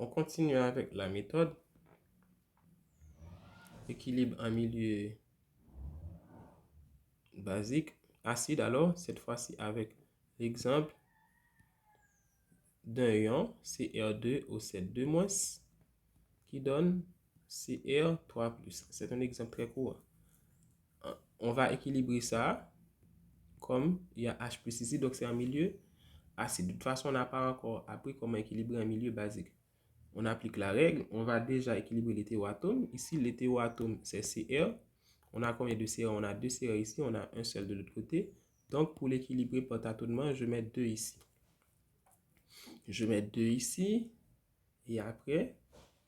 On continue avec la méthode. Équilibre en milieu basique. Acide alors, cette fois-ci avec l'exemple d'un ion Cr2O7 qui donne Cr3+. C'est un exemple très courant. On va équilibrer ça comme il y a H+ ici, donc c'est un milieu acide. De toute façon, on n'a pas encore appris comment équilibrer un milieu basique. On applique la règle, on va déjà équilibrer l'hétéroatome. Ici, l'hétéroatome, c'est Cr. On a combien de Cr? On a 2 Cr ici, on a un seul de l'autre côté. Donc, pour l'équilibrer par tâtonnement, je mets 2 ici. Je mets 2 ici. Et après,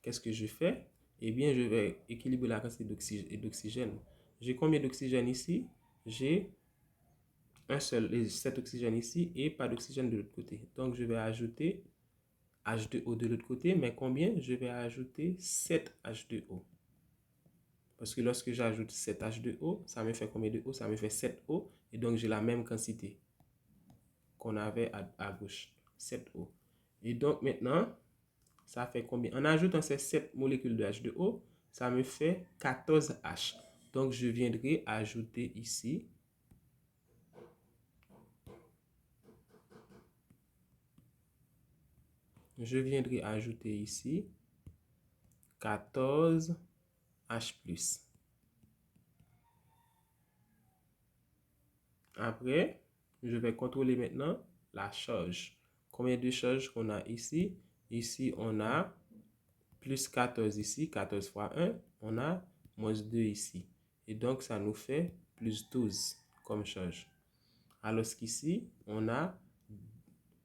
qu'est-ce que je fais? Eh bien, je vais équilibrer la quantité d'oxygène. J'ai combien d'oxygène ici? J'ai un seul, 7 oxygène ici et pas d'oxygène de l'autre côté. Donc, je vais ajouter H2O de l'autre côté, mais combien? Je vais ajouter 7 H2O. Parce que lorsque j'ajoute 7 H2O, ça me fait combien de O? Ça me fait 7 O. Et donc, j'ai la même quantité qu'on avait à gauche, 7 O. Et donc, maintenant, ça fait combien? En ajoutant ces 7 molécules de H2O, ça me fait 14 H. Donc, je viendrai ajouter ici je viendrai ajouter ici 14 H+. Après, je vais contrôler maintenant la charge. Combien de charges qu'on a ici? Ici, on a plus 14 ici, 14 fois 1, on a moins 2 ici. Et donc, ça nous fait plus 12 comme charge. Alors qu'ici, on a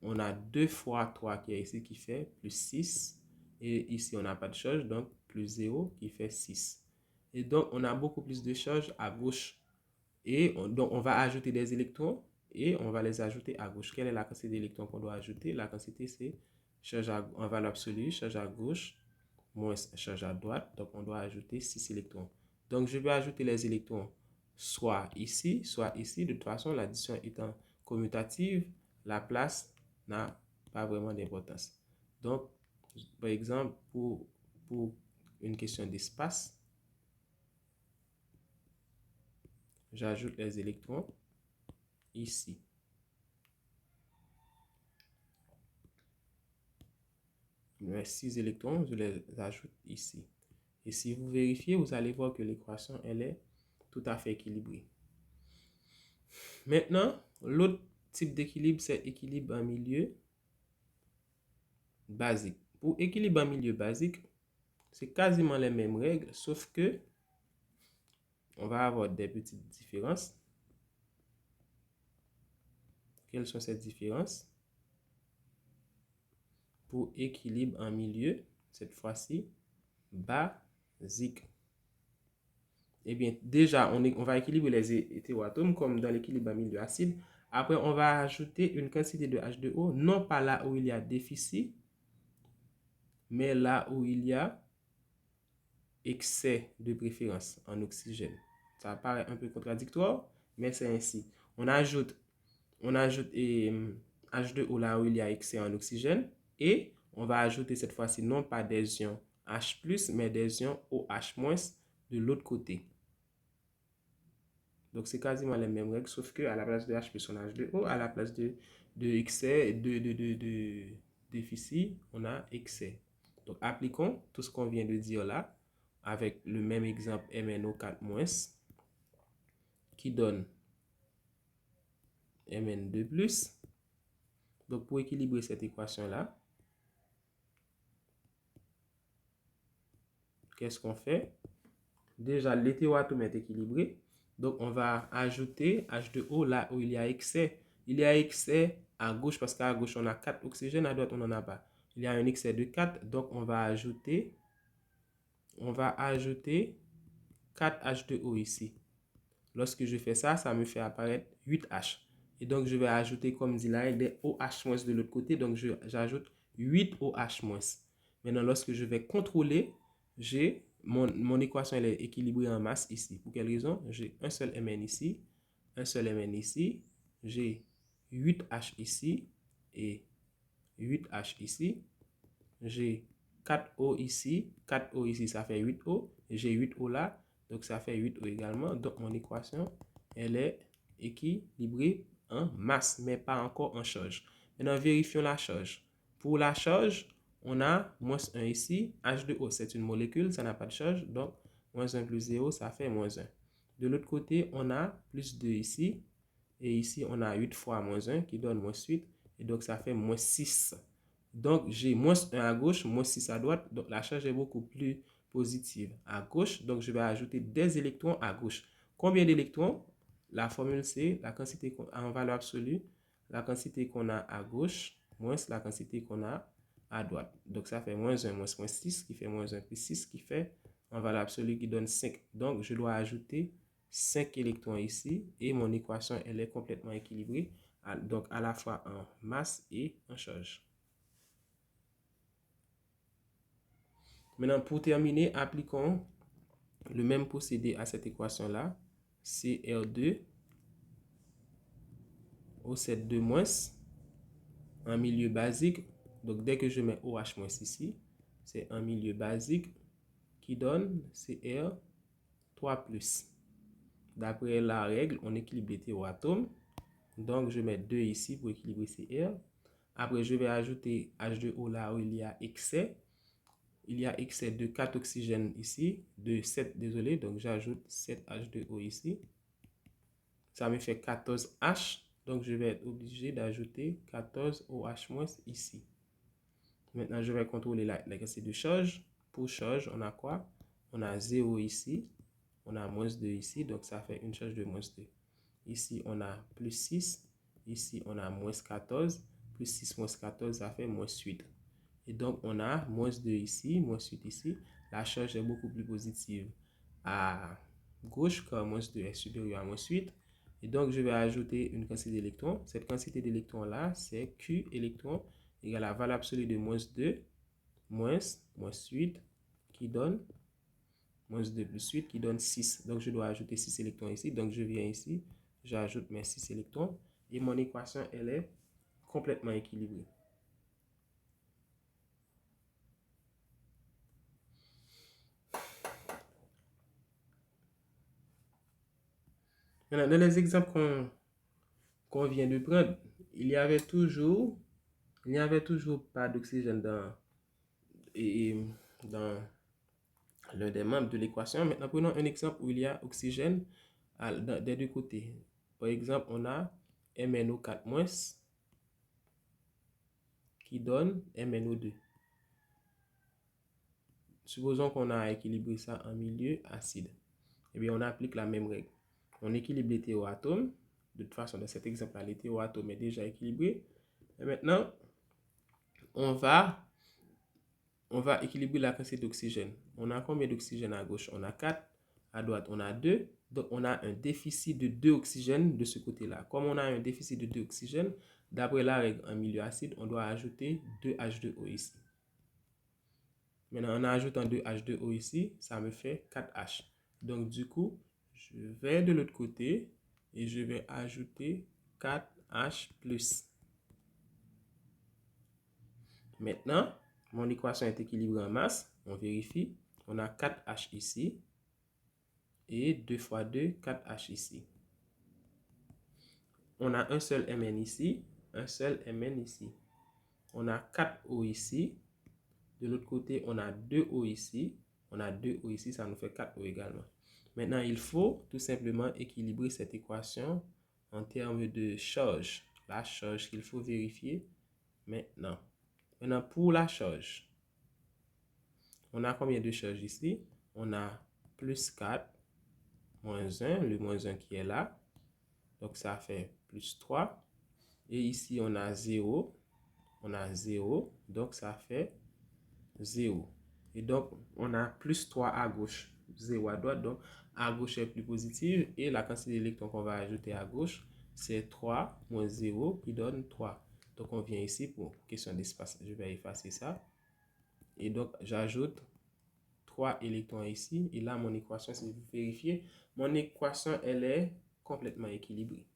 2 fois 3 qui est ici qui fait plus 6. Et ici, on n'a pas de charge, donc plus 0 qui fait 6. Et donc, on a beaucoup plus de charge à gauche. Et donc, on va ajouter des électrons et on va les ajouter à gauche. Quelle est la quantité d'électrons qu'on doit ajouter? La quantité, c'est charge en valeur absolue, charge à gauche, moins charge à droite. Donc, on doit ajouter 6 électrons. Donc, je vais ajouter les électrons soit ici, soit ici. De toute façon, l'addition étant commutative, la place n'a pas vraiment d'importance. Donc, par exemple, pour une question d'espace, j'ajoute les électrons ici. Les 6 électrons, je les ajoute ici. Et si vous vérifiez, vous allez voir que l'équation, elle est tout à fait équilibrée. Maintenant, l'autre type d'équilibre, c'est équilibre en milieu basique. Pour équilibre en milieu basique, c'est quasiment les mêmes règles, sauf que on va avoir des petites différences. Quelles sont ces différences? Pour équilibre en milieu, cette fois-ci, basique. Eh bien, déjà, on va équilibrer les hétéroatomes comme dans l'équilibre en milieu acide. Après, on va ajouter une quantité de H2O, non pas là où il y a déficit, mais là où il y a excès de préférence en oxygène. Ça paraît un peu contradictoire, mais c'est ainsi. On ajoute H2O là où il y a excès en oxygène et on va ajouter cette fois-ci non pas des ions H+, mais des ions OH- de l'autre côté. Donc, c'est quasiment les mêmes règles, sauf qu'à la place de H+, on a H2O, à la place de excès, de déficit, on a excès. Donc, appliquons tout ce qu'on vient de dire là, avec le même exemple MnO4- qui donne Mn2+. Donc, pour équilibrer cette équation-là, qu'est-ce qu'on fait? Déjà, l'hétéroatome est équilibré. Donc, on va ajouter H2O là où il y a excès. Il y a excès à gauche parce qu'à gauche, on a 4 oxygènes, à droite, on n'en a pas. Il y a un excès de 4, donc on va ajouter 4 H2O ici. Lorsque je fais ça, ça me fait apparaître 8 H. Et donc, je vais ajouter, comme dit là, des OH- de l'autre côté. Donc, j'ajoute 8 OH-. Maintenant, lorsque je vais contrôler, j'ai mon équation elle est équilibrée en masse ici. Pour quelle raison? J'ai un seul Mn ici, un seul Mn ici, j'ai 8 H ici et 8 H ici, j'ai 4O ici, 4O ici, ça fait 8O. J'ai 8O là, donc ça fait 8O également. Donc mon équation, elle est équilibrée en masse, mais pas encore en charge. Maintenant, vérifions la charge. Pour la charge, on a moins 1 ici. H2O, c'est une molécule, ça n'a pas de charge. Donc, moins 1 plus 0, ça fait moins 1. De l'autre côté, on a plus 2 ici. Et ici, on a 8 fois moins 1 qui donne moins 8. Et donc, ça fait moins 6. Donc, j'ai moins 1 à gauche, moins 6 à droite. Donc, la charge est beaucoup plus positive à gauche. Donc, je vais ajouter des électrons à gauche. Combien d'électrons? La formule, c'est la quantité en valeur absolue, la quantité qu'on a à gauche, moins la quantité qu'on a à droite. Donc, ça fait moins 1, moins 6, qui fait moins 1 plus 6, qui fait en valeur absolue qui donne 5. Donc, je dois ajouter 5 électrons ici et mon équation, elle est complètement équilibrée, donc à la fois en masse et en charge. Maintenant, pour terminer, appliquons le même procédé à cette équation-là. Cr2 O7 en milieu basique. Donc, dès que je mets OH- ici, c'est un milieu basique qui donne Cr3+. D'après la règle, on équilibre les hétéroatomes. Donc, je mets 2 ici pour équilibrer Cr. Après, je vais ajouter H2O là où il y a excès. Il y a excès de 4 oxygènes ici, de 7, désolé. Donc, j'ajoute 7 H2O ici. Ça me fait 14 H. Donc, je vais être obligé d'ajouter 14 OH- ici. Maintenant, je vais contrôler la quantité de charge. Pour charge, on a quoi? On a 0 ici. On a moins 2 ici. Donc, ça fait une charge de moins 2. Ici, on a plus 6. Ici, on a moins 14. Plus 6 moins 14, ça fait moins 8. Et donc, on a moins 2 ici, moins 8 ici. La charge est beaucoup plus positive à gauche, car moins 2 est supérieur à moins 8. Et donc, je vais ajouter une quantité d'électrons. Cette quantité d'électrons-là, c'est Q électrons égale à la valeur absolue de moins 2, moins 8, qui donne moins 2 plus 8, qui donne 6. Donc, je dois ajouter 6 électrons ici. Donc, je viens ici, j'ajoute mes 6 électrons. Et mon équation, elle est complètement équilibrée. Maintenant, dans les exemples qu'on vient de prendre, il n'y avait toujours pas d'oxygène dans l'un des membres de l'équation. Maintenant, prenons un exemple où il y a oxygène des deux côtés. Par exemple, on a MnO4- qui donne MnO2. Supposons qu'on a équilibré ça en milieu acide. Eh bien, on applique la même règle. On équilibre l'hétéroatome. De toute façon, dans cet exemple-là, l'hétéroatome est déjà équilibré. Et maintenant, on va équilibrer la quantité d'oxygène. On a combien d'oxygène à gauche? On a 4. À droite, on a 2. Donc, on a un déficit de 2 oxygènes de ce côté-là. Comme on a un déficit de 2 oxygènes, d'après la règle en milieu acide, on doit ajouter 2 H2O ici. Maintenant, en ajoutant 2 H2O ici, ça me fait 4H. Donc, du coup, je vais de l'autre côté et je vais ajouter 4H+. Maintenant, mon équation est équilibrée en masse. On vérifie. On a 4H ici. Et 2 fois 2, 4H ici. On a un seul Mn ici. Un seul Mn ici. On a 4O ici. De l'autre côté, on a 2O ici. On a 2O ici. Ça nous fait 4O également. Maintenant, il faut tout simplement équilibrer cette équation en termes de charge. La charge qu'il faut vérifier maintenant. Maintenant, pour la charge, on a combien de charges ici? On a plus 4, moins 1, le moins 1 qui est là. Donc, ça fait plus 3. Et ici, on a 0. On a 0. Donc, ça fait 0. Et donc, on a plus 3 à gauche, 0 à droite. Donc, à gauche est plus positive. Et la quantité d'électrons qu'on va ajouter à gauche, c'est 3 moins 0 qui donne 3. Donc, on vient ici pour question d'espace. Je vais effacer ça. Et donc, j'ajoute 3 électrons ici. Et là, mon équation, si vous vérifiez, mon équation, elle est complètement équilibrée.